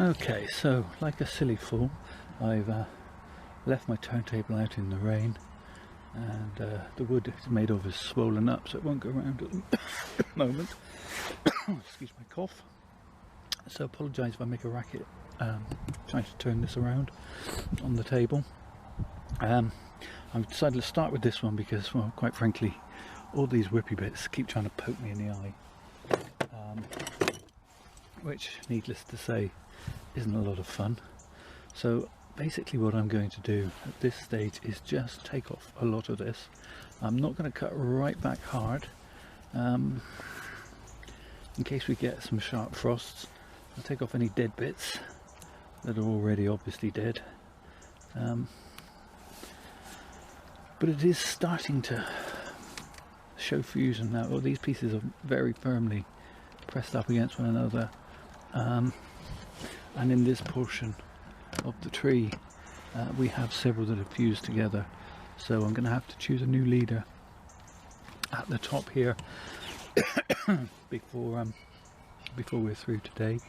Okay, so like a silly fool, I've left my turntable out in the rain, and the wood it's made of is swollen up, so it won't go around at the moment. Excuse my cough. So apologise if I make a racket trying to turn this around on the table. I've decided to start with this one because, well, quite frankly, all these whippy bits keep trying to poke me in the eye, which, needless to say, isn't a lot of fun. So basically what I'm going to do at this stage is just take off a lot of this. I'm not going to cut right back hard in case we get some sharp frosts. I'll take off any dead bits that are already obviously dead, but it is starting to show fusion now. Well, these pieces are very firmly pressed up against one another, and in this portion of the tree we have several that have fused together, so I'm going to have to choose a new leader at the top here before we're through today,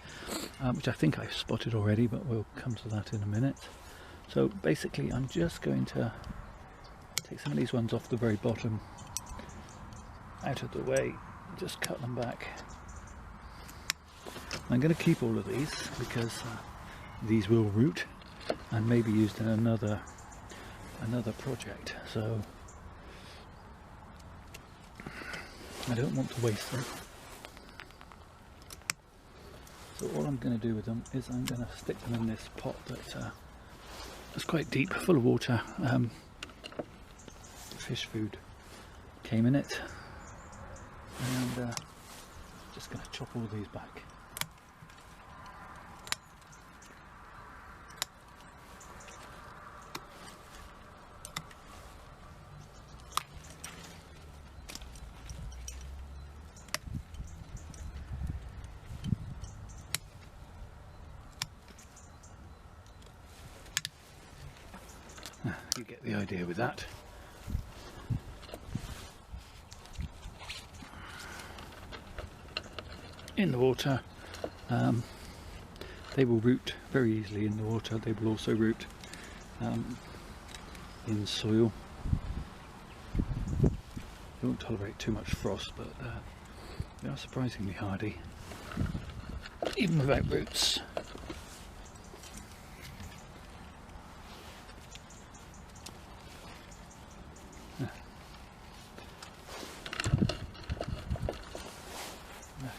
which I think I've spotted already, but we'll come to that in a minute. So basically I'm just going to take some of these ones off the very bottom out of the way, just cut them back. I'm going to keep all of these because these will root and may be used in another project, so I don't want to waste them. So all I'm going to do with them is I'm going to stick them in this pot that's quite deep, full of water. Fish food came in it, and just going to chop all these back. You get the idea with that. In the water, they will root very easily in the water. They will also root in soil. They won't tolerate too much frost, but they are surprisingly hardy, even without roots.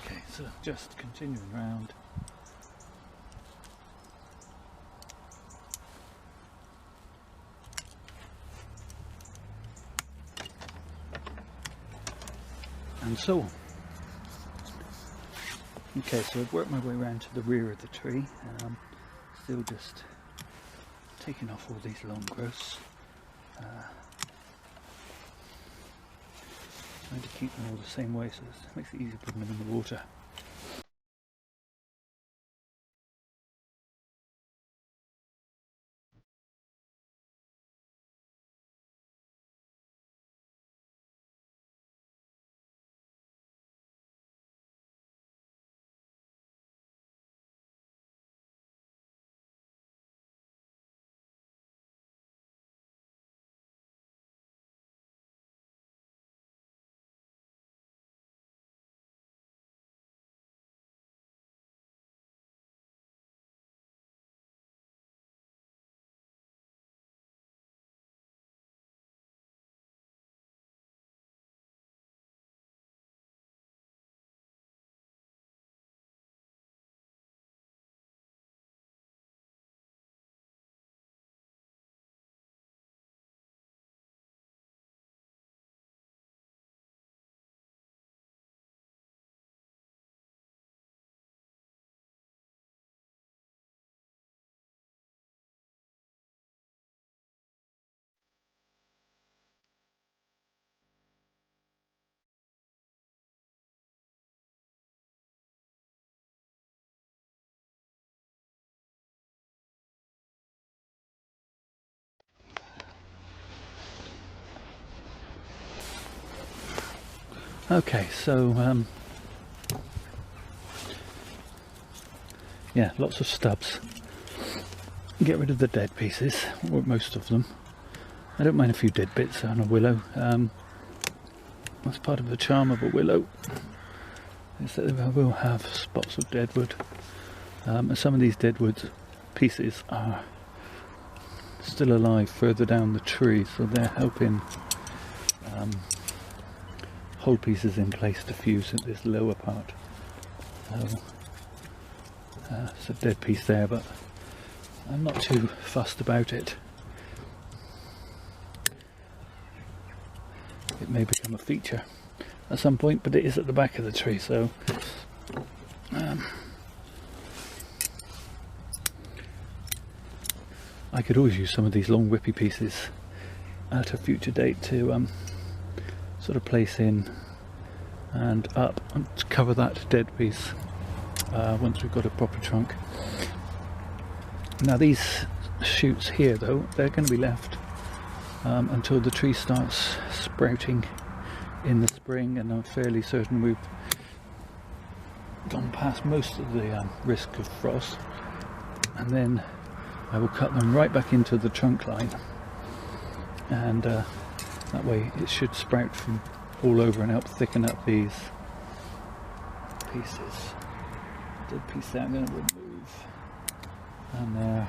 Okay, so just continuing round. And so on. Okay, so I've worked my way around to the rear of the tree, and I'm still just taking off all these long growths. Trying to keep them all the same way, so it makes it easier putting them in the water. Okay, so yeah, lots of stubs. Get rid of the dead pieces, or most of them. I don't mind a few dead bits on a willow. That's part of the charm of a willow, is that they will have spots of deadwood. And some of these deadwood pieces are still alive further down the tree, so they're helping hold pieces in place to fuse at this lower part. So, it's a dead piece there, but I'm not too fussed about it. It may become a feature at some point, but it is at the back of the tree, so I could always use some of these long whippy pieces at a future date to sort of place in and up and to cover that dead piece once we've got a proper trunk. Now these shoots here though, they're going to be left until the tree starts sprouting in the spring, and I'm fairly certain we've gone past most of the risk of frost, and then I will cut them right back into the trunk line, and that way it should sprout from all over and help thicken up these pieces. Dead piece there I'm going to remove, and there.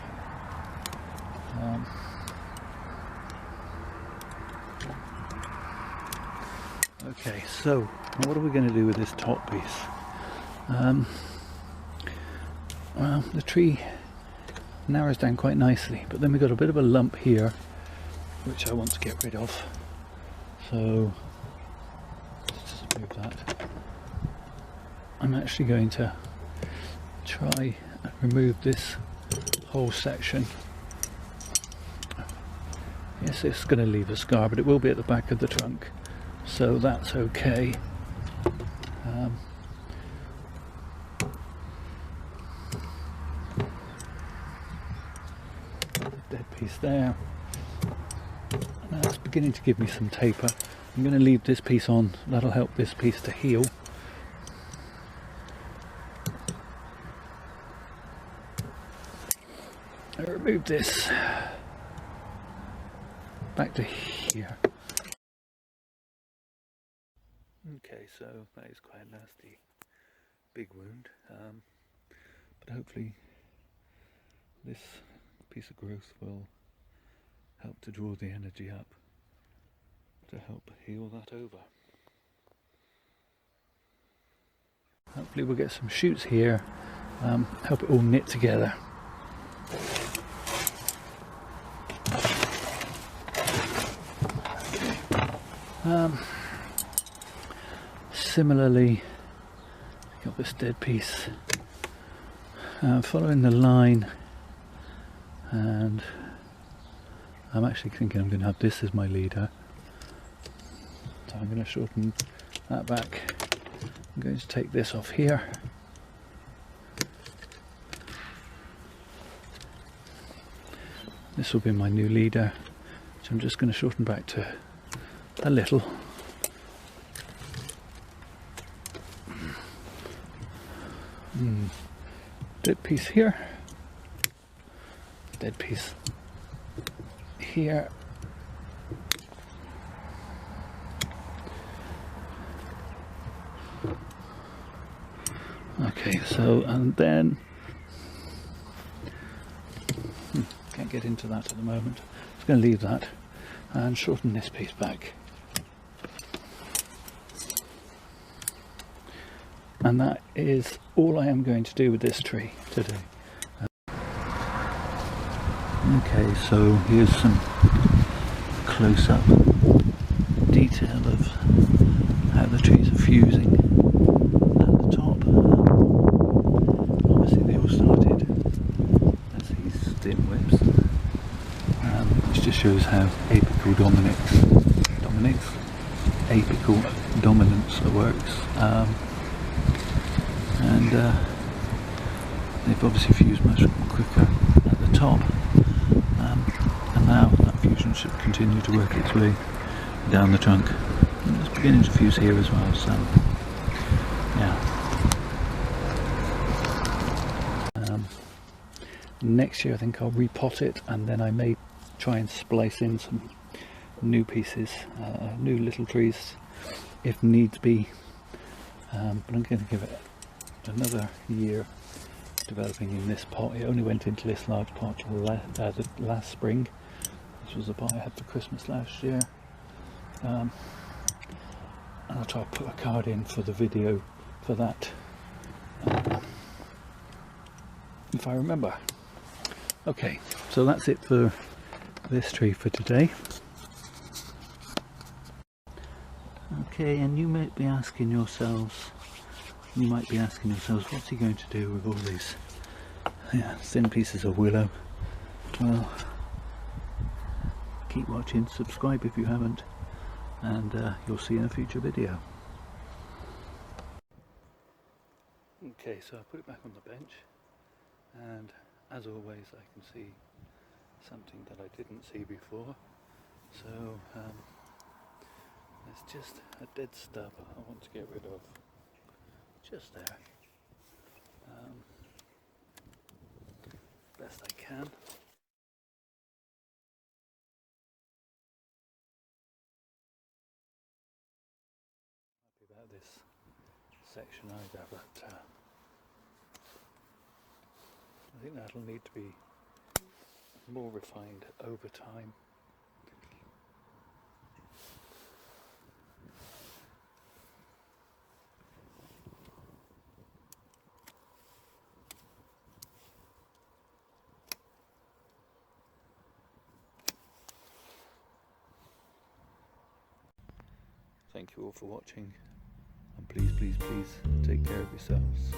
Okay, so what are we going to do with this top piece? Well, the tree narrows down quite nicely, but then we've got a bit of a lump here which I want to get rid of, so let's just move that. I'm actually going to try and remove this whole section. Yes, it's going to leave a scar, but it will be at the back of the trunk, so that's okay. Dead piece there. Now it's beginning to give me some taper. I'm going to leave this piece on, that'll help this piece to heal. I remove this back to here. Okay, so that is quite a nasty big wound, but hopefully this piece of growth will help to draw the energy up to help heal that over. Hopefully we'll get some shoots here, help it all knit together. Similarly, got this dead piece, following the line, and I'm actually thinking I'm going to have this as my leader, so I'm going to shorten that back. I'm going to take this off here, this will be my new leader, which I'm just going to shorten back to a little. Dead piece here, dead piece here, okay, so and then can't get into that at the moment, just going to leave that and shorten this piece back. And that is all I am going to do with this tree today. Okay, so here's some close-up detail of how the trees are fusing at the top. Obviously they all started as these stem whips, which just shows how apical dominance works. And they've obviously fused much quicker at the top, and now that fusion should continue to work its way down the trunk. And it's beginning to fuse here as well, so yeah. Next year I think I'll repot it, and then I may try and splice in some new pieces, new little trees if needs be, but I'm going to give it another year developing in this pot. It only went into this large pot last spring. This was the pot I had for Christmas last year, and I'll try to put a card in for the video for that, if I remember. Okay, so that's it for this tree for today. Okay, and you might be asking yourselves, what's he going to do with all these thin pieces of willow? Well, keep watching, subscribe if you haven't, and you'll see in a future video. Okay, so I put it back on the bench, and as always I can see something that I didn't see before. So there's just a dead stub I want to get rid of, just there, best I can. Happy about this section either, but I think that'll need to be more refined over time. Thank you all for watching, and please take care of yourselves.